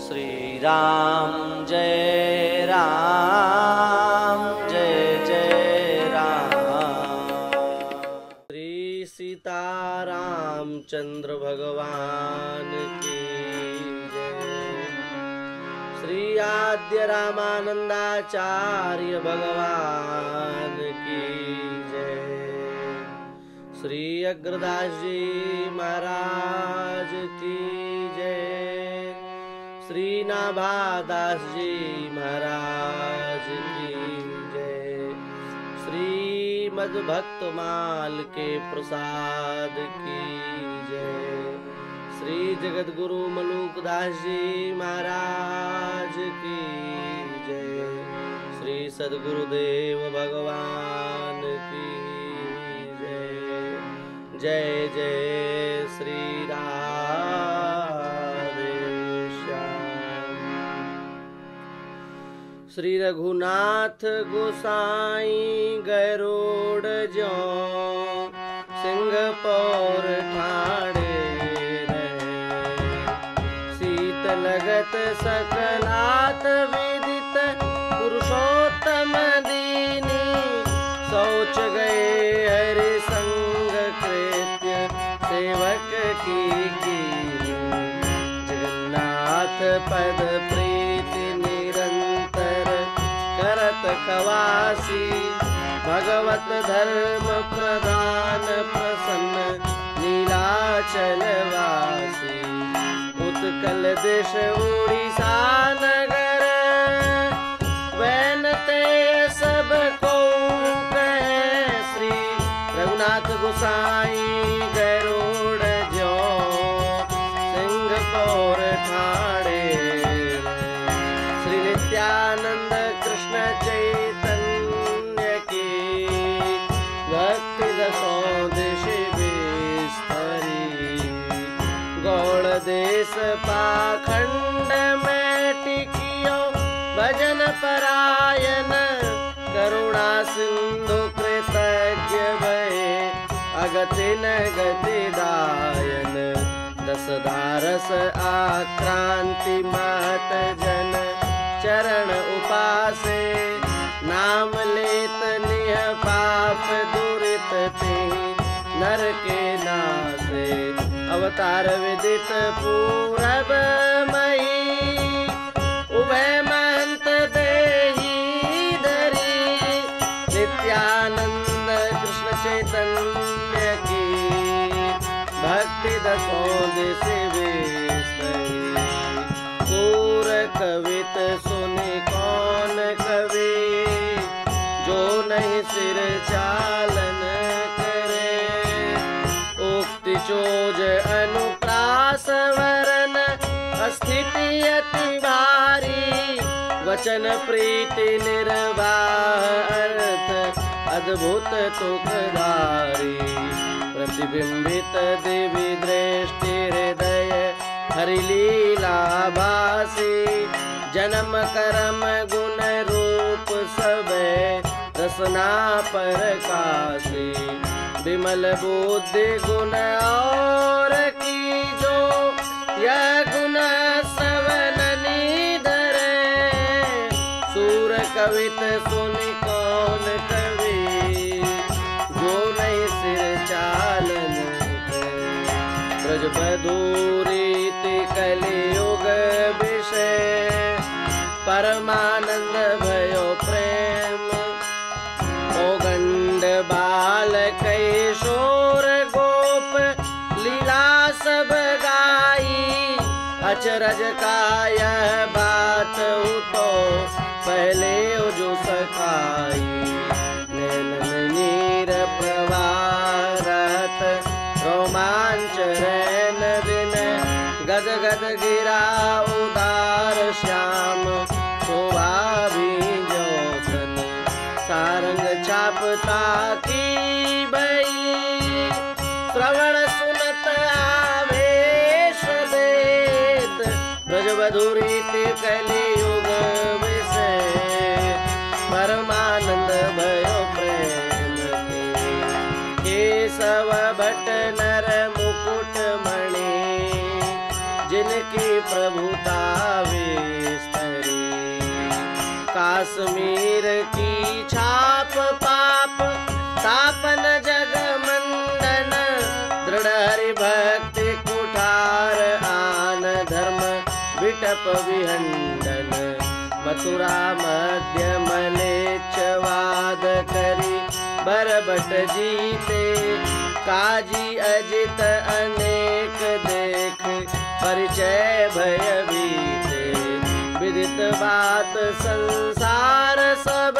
श्री राम जय राम जय जय राम। श्री सीतारामचंद्र भगवान की जय। श्री आद्य रामानंदाचार्य भगवान की जय। श्री अग्रदास जी महाराज की जय। श्री नाभादास जी महाराज की जय। श्री मद्भक्तमाल के प्रसाद की जय। श्री जगतगुरु मलूकदास जी महाराज की जय। श्री सद्गुरुदेव भगवान की जय। जय जय श्री राधे श्याम। श्री रघुनाथ गोसाई गरुड़ ज्यों सिंह पौर ठाणे रहे। सीत लगत सकलात विदित पुरुषोत्तम दीनी। शौच गए हरि संग कृत्य सेवक की जगन्नाथ पद प्रीति निरंतर करत खवासी। भगवत धर्म प्रदान प्रसन्न नीलाचल वासी। उत्कल देश उड़ीसा नगर वैनते सब को कहे। श्री रघुनाथ गोसाई गरुड़ ज्यों सिंह पौर ठाणे। श्री नित्यानंद कृष्ण चैतन्य की भक्ति दसों दिश विस्तरी। गौड़ देश पाखंड में टिकियो भजन परायण। करुणा सिंधु कृतज्ञ भये अगति न गति दायन। दस दारस आक्रांति महत जन चरण उपासे। नाम लेत निह पाप दुरित ते नर के नासे। अवतार विदित पूरब मही उभय महंत देही धरी। नित्यानंद कृष्ण चैतन्य की भक्ति दसों दिश विस्तरी। सूर कवित सुनि कौन कवि जो नहीं सिर चालन करे। उक्ति चोज अनुप्रास वरन स्थिति अति भारी। वचन प्रीति निर्वाह अर्थ अद्भुत तुकधारी। प्रतिबिंबित दिव्य दृष्टि हृदय हरि लीला भासी। जन्म कर्म गुण रूप सबे रसना परकासी। विमल बुद्धि गुण और की जो यह गुण सवन निधरे। सूर कवित सुनि कौन कवि जो नहीं सिर चालन करे। ब्रज बधूरीति कलियुग विषय परमानंद भयो प्रेम। मोगंड बाल कैशोर गोप लीला सब गाई। अचरज का यह बात हो तो पहले जो सखाई। नैनन नीर प्रवाहत रोमांच रैन दिन। गद गद गिरा उदार श्याम शोभा भी जोसन। सारंग छापता की भई श्रवण सुनत आवेश देत। ब्रज बधुरीति कलियुग विषय परमानंद भयो प्रेम के। केशव भट्ट नर मुकुट मणि जिनकी प्रभुता वे काश्मीर की छाप पाप तापन जग मंडन दृढ़ हरि भक्ति कुठार आन धर्म विटप विहंडन मथुरा मध्य मलेच्छवाद करी बरबट जीते काजी अजित अनेक देख परिचय भय बीते विदित बात संसार सब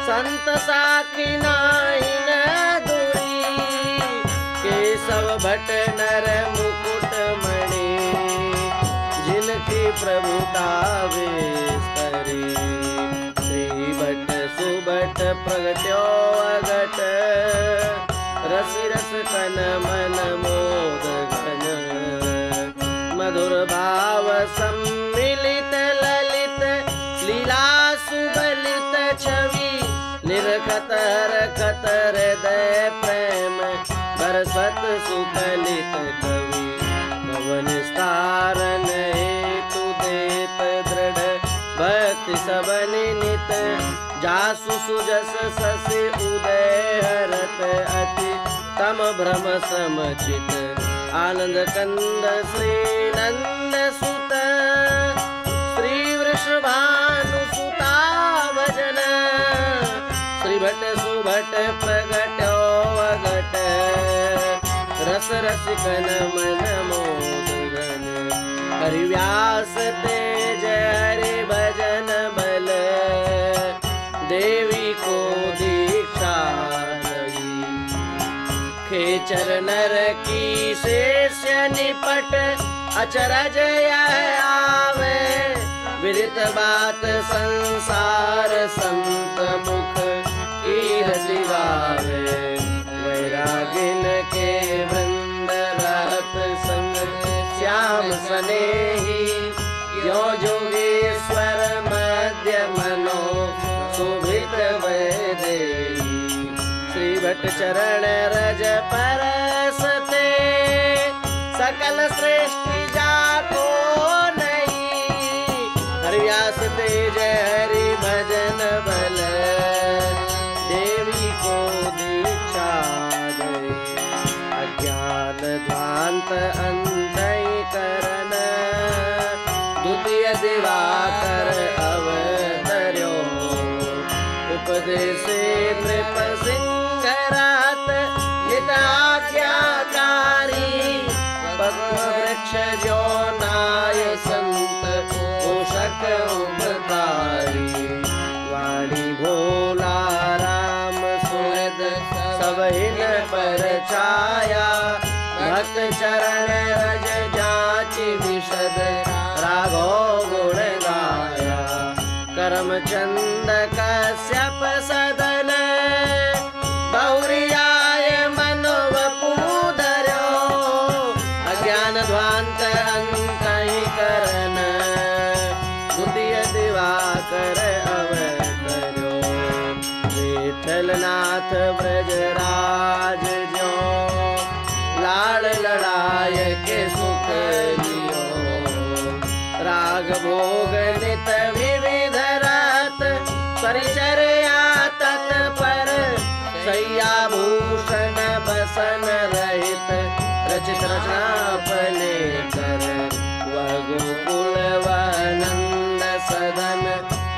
संत साखी नाहि न दूरी केशव भट्ट नर मुकुट मणि जिनकी प्रभुता विस्तरी श्री भट्ट सुभट प्रगट्यो अगट रसि रस कन मन मोद घन मधुर भाव सम्मिलित ललित लीला सुबलित छवि निरखत रखत हृदय प्रेम बरसत सुकलित कवि भवन स्थारन हेतु देत दृढ़ भक्ति सबनि नित जासु सुजस ससि उदय हरत अति तम भ्रम समचित आनंद कंद श्री नंद सुत श्री वृषभानु सुता भजन श्री भट्ट सुभट प्रगट्यो अगट रस रसिकन मन मोद घन हरि व्यास तेज हरि भजन बल देवी को दीक्षा खेचर नर की शेष्य निपट अचरज यह आवे विदित बात संसार संत मुख की हसी गावे वैरागिन के वृंद रहत संग श्याम स्नेही यो जोगेश्वर मध्य मनो शोभित वैदेही श्री भट्ट चरण रज परसते सकल सृष्टि जाको नहीं हरिव्यास तेज हरि भजन बल देवी को दीक्षा दे अज्ञान ध्वांत अंतःकरण द्वितीय दिवाकर अवतर्यो उपदेशे नृप सिंहरात नित आज्ञाकारी पद्म वृक्ष जो नाय संत पोषक उपकारी वाणी भोला राम सुहृद सब हिन पर छाया भक्त चरण रज जाचि विशद राघो गुण गाया करम चंद कश्यप सदन बहुरियाय मनोवपुधर्यो अज्ञान ध्वांत अंतःकरण द्वितीय दिवाकर अवतर्यो विठलनाथ ब्रजराज ज्यो लाड़ लड़ाय के सुख लियो राग भोग नित विविध रात परिचर्या तत्पर सैया भूषण बसन रहित रचित रचना अपने कर वह गोकुल वनंद सदन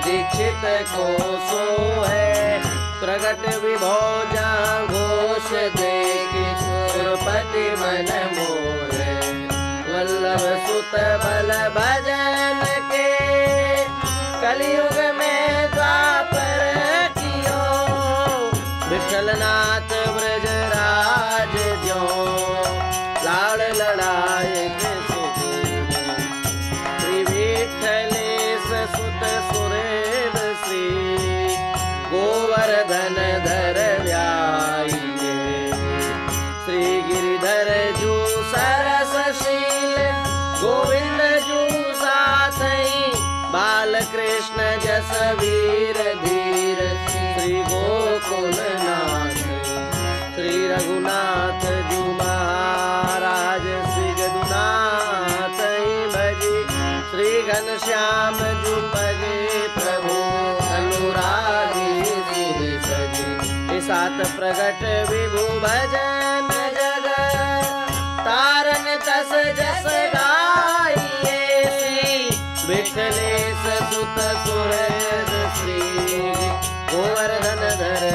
दीक्षित को सो है प्रगट विभोजा घोष देखि सुरपति मन मोहे वल्लभ सुत बल भजन के कलियुग में द्वापर कियो विठलनाथ ब्रजराज ज्यो लाड़ लड़ाए के सुख श्री विठलेश सुत सुरेद श्री गोवर्धन धर व्याई श्री गिरिधर जू सरसशील गोविंद जू साथई बालकृष्ण जस वीर धीर श्री गोकुलनाथ श्री रघुनाथ जू महाराज श्री जदुनाथ भजी श्री घनश्याम जू पगे प्रभु भक्त प्रगट विभु भजन जग तारन तस जस गाइए श्री विठलेश सुत सुरज श्री गोवर्धन धर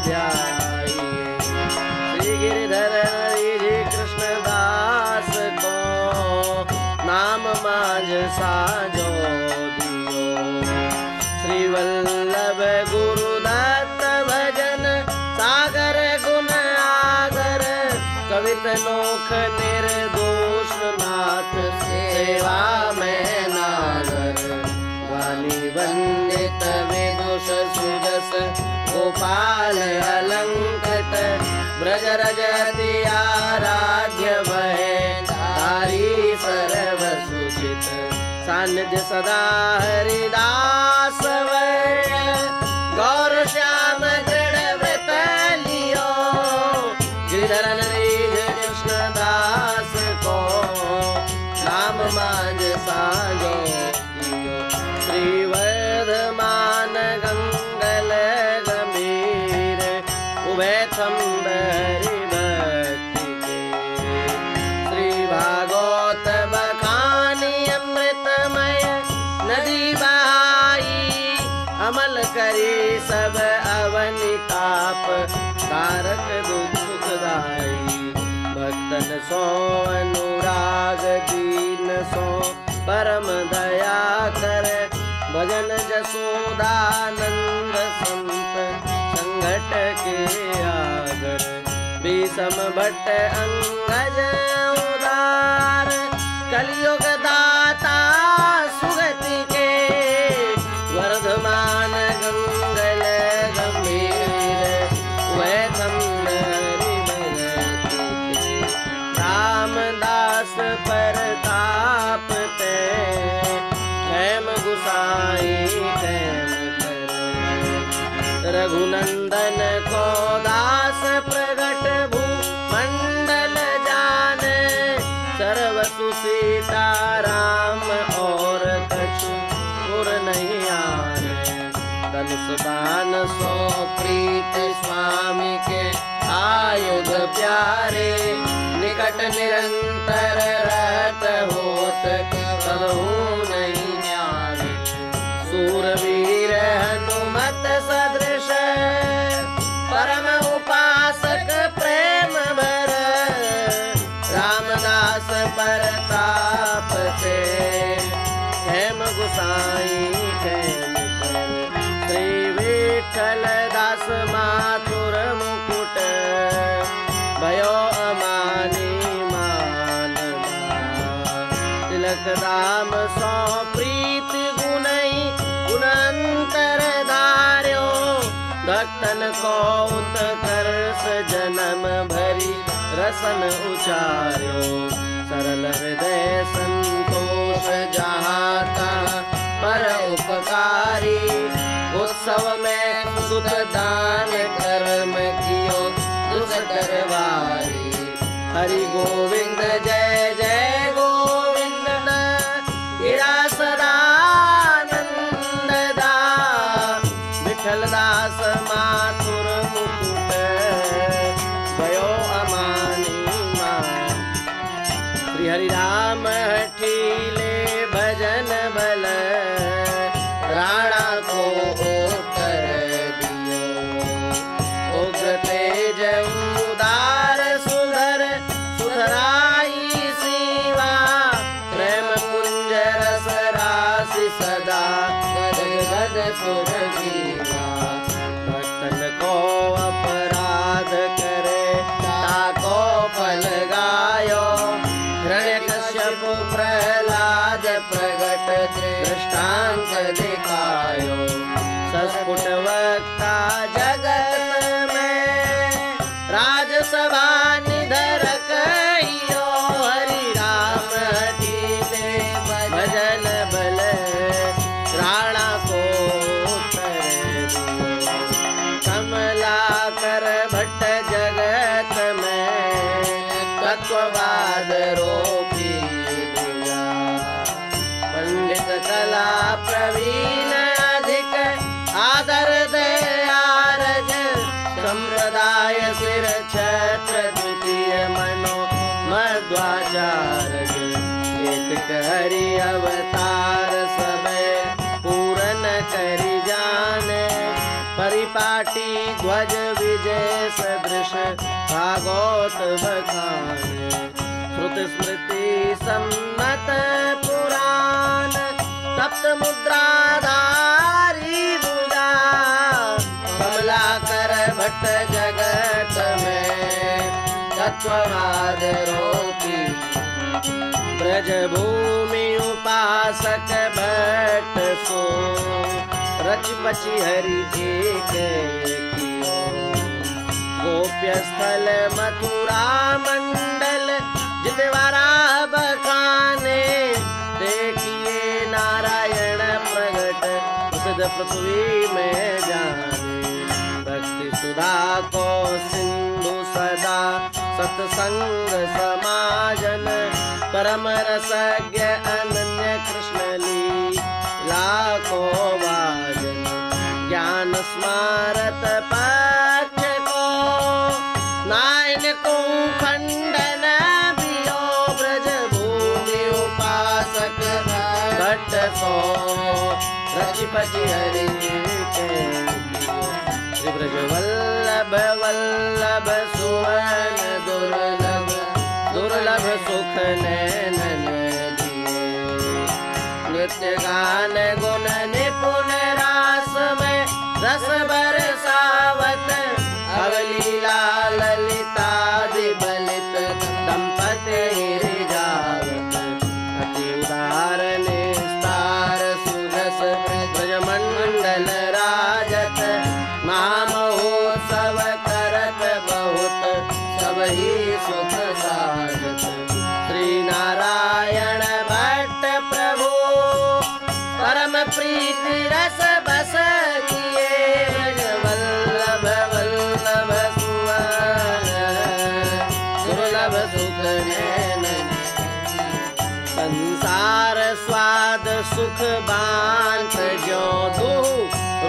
ध्याइए श्री गिरिधर हरि कृष्ण दास को नाम माज साजो दियो श्री वल्लभ गुरुदत्त भजन सागर गुण आगर कवित नोख निर्दोष नाथ सेवा में नागर वाली वंदित विदुष सुजस गोपाल अलंकृत ब्रज रजति आराध्य वै धारी सर्व सुचित सानिध्य सदा हरिदास वै गौर श्याम दृढ़ व्रत लियो गिरिधर कृष्ण दास को नाम मांझ साजो दियो श्री वर्धमान गंगल गंभीर उभय थम्बरी भक्ति के श्री भागवत बखानी अमृतमय नदी बहाई अमल करी सब अवनिताप तारक दुख सुखदाई भक्तन सो अनुराग दीन सो परम दया कर भजन जसोदानंद संत संघट के आगर बीसम भट्ट अंगज उदार कलयुग दाता सुगति के वर्धमान गंगल गंभीर वै थम्बरी भगति के रामदास परताप ते हेम गुसाई कैम कर रघुनंदन को दास प्रगट भू मंडल जान सर्व सुसीता राम और कछु पुर नहीं आने धनुष बाण सो प्रीत स्वामी के आयुध प्यारे निकट निरंतर रहत होत कबहू नहीं न्यारे सूरवीर हनुमत सदृश परम उपासक प्रेम भर रामदास परताप से हेम गुसाई खेम कर श्री विठल दास माथुर मुकुट भयो अमानी मानना तिलक दाम सौ प्रीति गुणई गुणंतर धार्यो भक्तन को उत्कर्ष जन्म भरी रसन उचार्यो सरल हृदय संतोष जहाँ तहाँ पर उपकारी उत्सव में सुत दान कर्म कियो दुष्करवारी हरि गोविंद जय जय गोविंद गिरा सदानंद दा विठल दास माथुर मुकुट भयो अमानी मान श्री हरि राम हठीले भजन बल राणा को कर दियो उग्र तेज उदार सुधर सुधराई सीवा प्रेम कुंज रस राशि सदा गद गद सुर जीवा भक्तन को अपराध करे ताको फल गायो हिरण्यकश्यप प्रहलाद प्रगट दृष्टांत दिखायो सस्फुट वक्ता जगत में राजसभा निधर कहियो हरि राम हठीले भजन बल राणा को कर दियो कमलाकर भट्ट जगत में तत्ववाद रोपी दिया पंडित कला प्रवीण अधिक आदर दयारज संप्रदाय हरि अवतार सबे पूरन करि जाने परिपाटी ध्वज विजय सदृश भागवत बखाने श्रुति स्मृति सम्मत पुराण तप्त मुद्राधारी भुजा कमलाकर भट्ट जगत में तत्ववाद रोपी ब्रज भूमि उपासक भट्ट सो रच बची हरि एक कियो गोप्य स्थल मथुरा मंडल जितवारा बखाने देखिए नारायण प्रगट प्रसिद्ध पृथ्वी में जाने भक्ति सुधा को सिंधु सदा सत्संग समाजन परम रसज्ञ अनन्य कृष्ण लीला को वाजन ज्ञान स्मारत पक्ष को नाइन को खंडन बियो ब्रज भूमि उपासक भट्ट सो रचिपति हरि के श्री ब्रज वल्लभ वल्लभ सुवन दुर्लभ दुर्लभ सुख नैनन दिए नृत्य गान गुण निपुण रास में रस बरसावत अवलीला ललितादि बलित दंपति रिझावत अति उदार निस्तार सुरस ब्रजमंडल राजत महामहोत्सव करत बहुत सबही सुख साजत श्री नारायण भट्ट प्रभु परम प्रीति रस बस किए ब्रज वल्लभ वल्लभ सुवन दुर्लभ सुख नैनन संसार स्वाद सुख बांत जो दू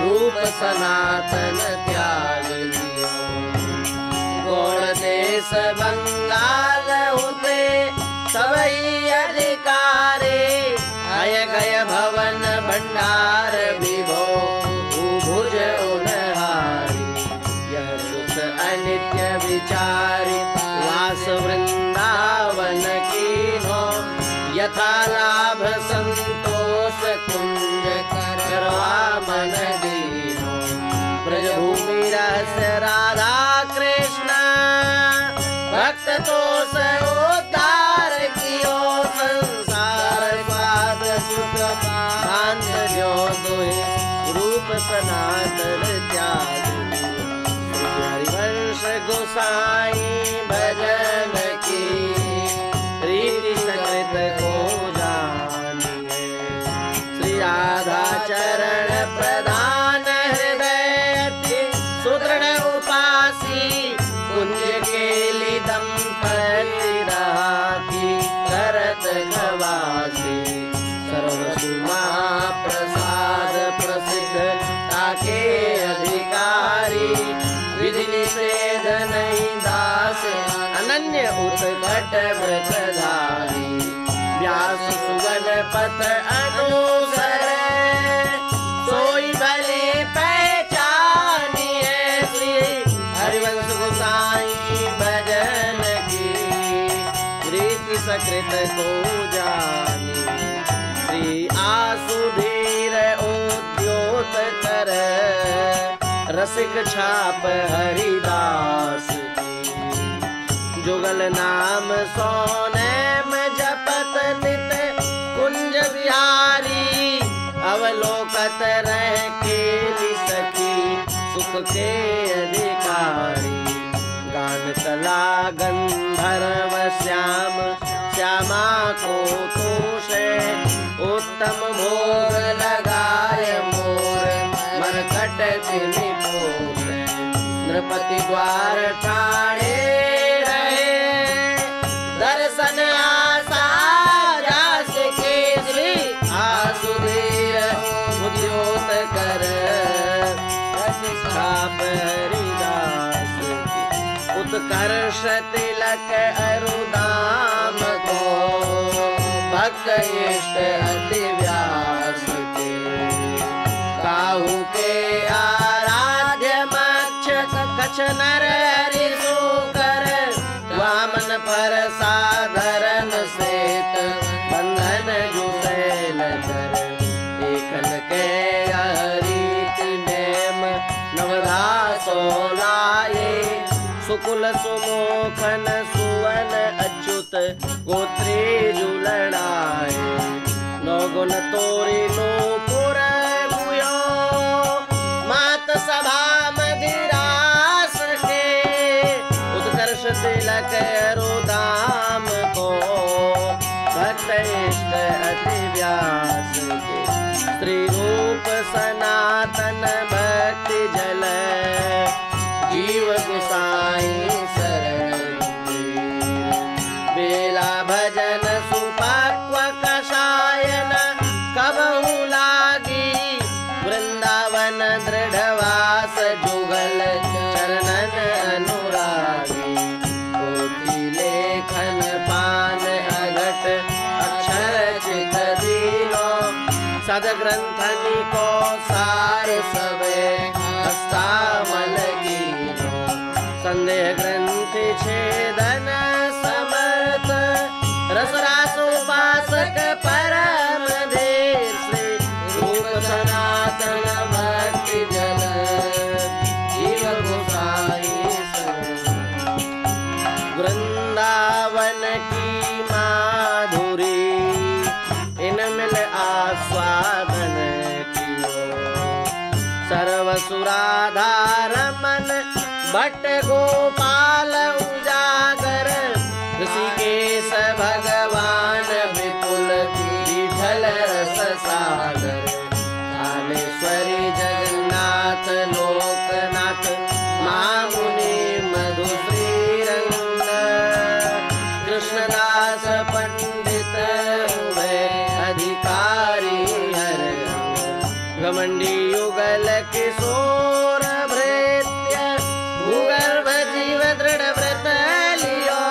रूप सनातन त्याग दियो गौड़ देश बंगाल होते सबई अधिकारे आय गय भवन भंडार विभो भुज उनहारी यह सुख अनित्य विचारी वास वृंदावन कीनो यथा लाभ संतोष कुंज करवा मन दीनो ब्रजभूमि रस राधा कृष्ण भक्त तो उद्धार कियो संसार स्वाद सुख भांत जो दुहि रूप सनातन त्याग हरिवंश गोसाई भजन की रीति सकृत को जानिए श्री राधा चरण प्रधान हृदय सुदृढ़ उपासी कुंज केली दंपति राखी करत गवासी सर्वसुमा प्रसाद प्रसिद्ध ताके अधिकारी विधि निषेध नहीं दास अनन्य उत्कट व्रतधारी व्यास सुगन पथ अनुसर सोई भले पहचानिए श्री हरिवंश गोसाई भजन की रीति सकृत को जानी श्री आसुधीर उद्योत कर रसिक छाप हरिदास की जुगल नाम सोने में जपत नित कुंज बिहारी अवलोकत रह केली सखी सुख के अधिकारी गान कला गंधर्व श्याम श्यामा को तोषे उत्तम भोग लगाए मोर मरकट तिनि पोषे नृपति द्वार ठाणे रहे दर्शन आशा जास के श्री आसुधीर उद्योत कर छाप हरिदास उत्कर्ष तिलक अरुदाम को भक्त इष्ट अति व्यास के। काहू के आराध्य मक्ष कछ नर हरि सुकर, वामन पर साधरन सेत बंधन जुसेल कर। एकन के रीति नेम नवधा सोलाये, सुकुल सुमोखन सुवन अच्युत गोत्री जुलड़ाए। नौगुन तोरी नूपुर गुयो, मात सभा मदिरास के। उत्कर्ष तिलक रुदाम को, भक्त इष्ट अति व्यास के। स्त्री रूप सनातन भक्ति जल, जीव गुसाई शरण बेला भजन सुपक्व कषायन। कबहु लागी वृंदावन दृढ़वास, जुगल चरणन अनुरागी। पोथी लेखन पान अघट, अक्षर चित दीनो। सदग्रंथनि को सार सबे, हस्तामल कीनो। संदेह ग्रंथि छेदन समर्थ, रसरास उपासक परम धीर। श्री रूप सनातन भक्ति जल, जीव गोसाई शरण। वृंदावन की माधुरी, इन मिल आस्वादन कियो। सर्वसुराधार मन भट्ट गोपाल उजागर। ऋषिकेश भगवान विपुल विठल रस सागर। कामेश्वरी जगन्नाथ लोकनाथ, मामुनि मधुश्री रंग। कृष्णदास पंडित हुए अधिकारी हर अंग। घमंडी युगल किशोर भृत्य, भूगर्भ जीव दृढ़ व्रत लियो।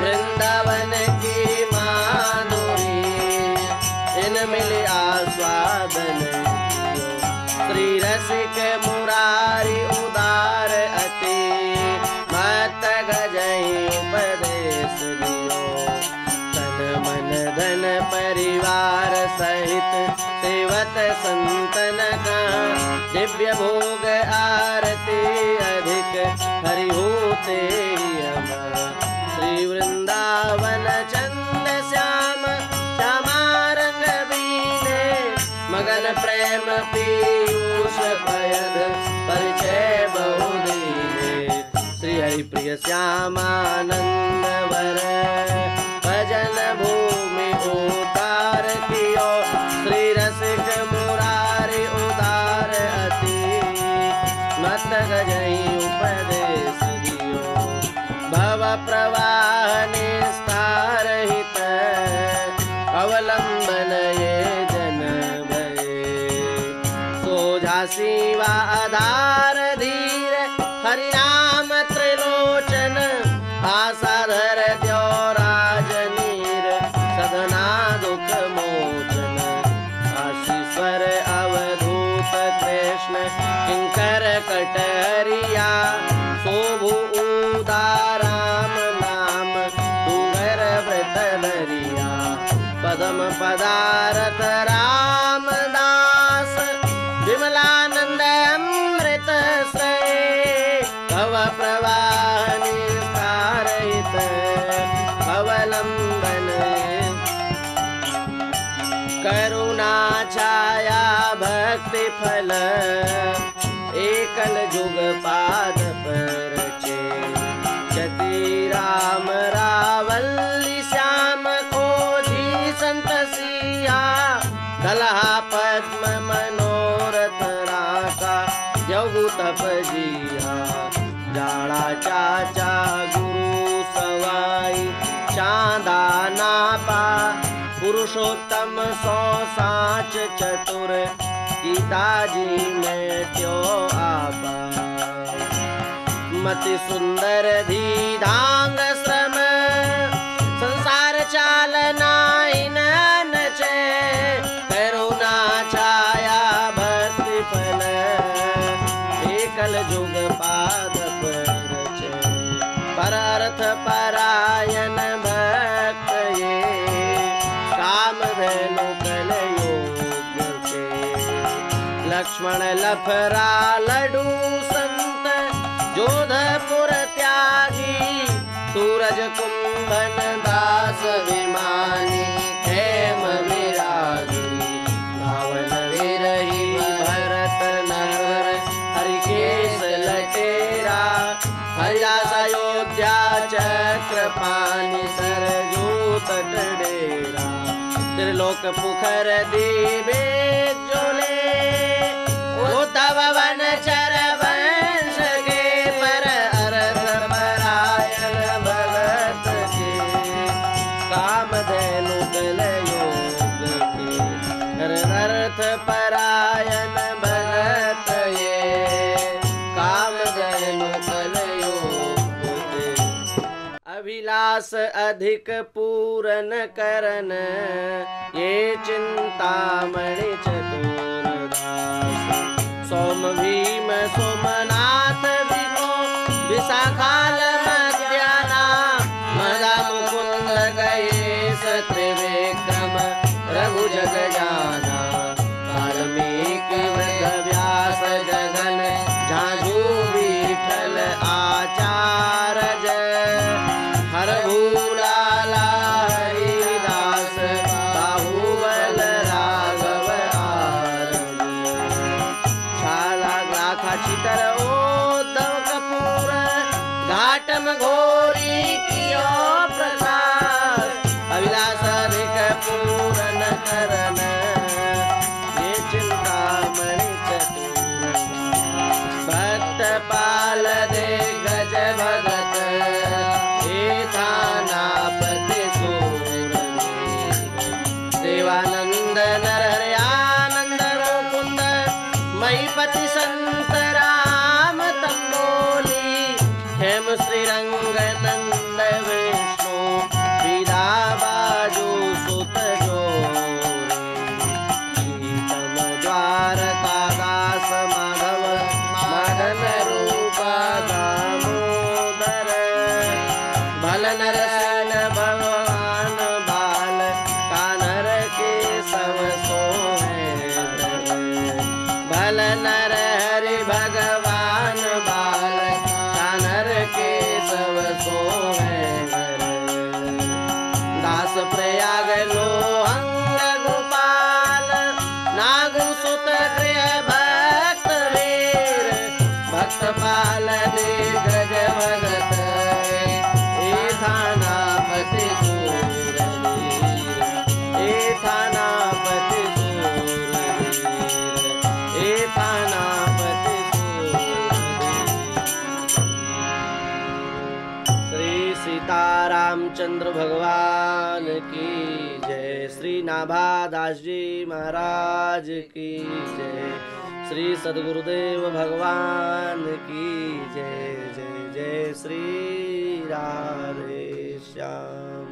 वृंदावन की माधुरी, इन मिल आस्वादन कियो। श्री रसिक मुरारी उदार अति, मत गजई उपदेश दियो। तन मन धन परिवार सहित, सेवत संतन का। दिव्य भोग आरती अधिक, हरि होते श्री वृंदावन चंद श्याम। श्यामा रंग बीने, मगन प्रेम पीयूष पयद। परिचय बहु दीने, श्री हरि प्रिय श्यामानंद वर। भजन भूमि उतार कियो, श्री रसिक मुरारी उदार अति। मत गजई उपदेश दियो, भव प्रवाह निस्तार हित। अवलंबन ये जन भये, सोझा शिवा आधार धीर। हरिनाम त्रिलोचन, आशा धर द्यो राजनीर। सदना दुख मोचन, आशीश्वर अवधूत कृष्ण। किंकर कटहरिया, शोभु उदाराम नाम। डूंगर व्रत धरिया, पदम पदारथ रामदास। विमलानंद अमृत श्रेय, भव प्रवाह निस्तारित। अवलंबन करुणा छाया भक्ति फल। एकल जुग पाद पर चे, जति राम रावल्ली श्याम खोजी संत सिया। दलहा पद्म मनोरथ राका, जगु तप जिया। जाड़ा चाचा गुरु सवाई, चांदा नापा। पुरुषोत्तम सौ साच चतुर, गीताजी में त्यो आपा। मति सुंदर धी धांग श्रम, संसार चालना लक्ष्मण लफरा लडू संत जोधपुर त्यागी सूरज कुंभन दास विमानी खेम विरागी रावण विरही भरत नगर हरिकेश लटेरा हरिदास अयोध्या चक्रपाणि सरजू तट डेरा त्रिलोक पुखर दीबे जोले उद्धव वन चर वंश के पर अर्थ परायण भगत के कामधेनु कल योग के अर्थ परायण भगत ये कामधेनु कल योग के अभिलाष अधिक पूरन करन ये चिंतामणि चतुरदास सोम भीम सोमनाथ विको विशाखाल मध्याना मदा मुकुंद गए त्रिविक्रम रघु जग जाना वाल्मीकि व्यास जगन झाझू विठल आचार्य हर भूलाला हरिदास बाहुबल राघव छाला ग्राखा चितर उद्धव कपूर घाटम घोरी कियो प्रकाश अभिलाष अधिक पूरन करन ये चिंतामणि चतुर भक्त पाल दे गज भगत देवानंद नर आनंद मुकुंद महीपति संत राम तंबोली हेम श्रीरंग नंद विष्णु पीरा बाजू सुत जोरे शीतम द्वारका दास माधव मदन रूप दामोदर भल नरसिंह भगवान बाल कानर के सब सोहे भल नर हरि भगवान बाल कानर के सब सोहे दास प्रयाग लोहंग गोपाल नागु सुत गृह भक्त वीर भक्त पाल दे गज भगत थानापति सूरवीर थानापति सूरवीर थानापति सूरवीर श्री सीतारामचंद्र भगवान की जय श्री नाभादास जी महाराज की जय श्री सद्गुरुदेव भगवान की जय जय जय श्री राधे श्याम।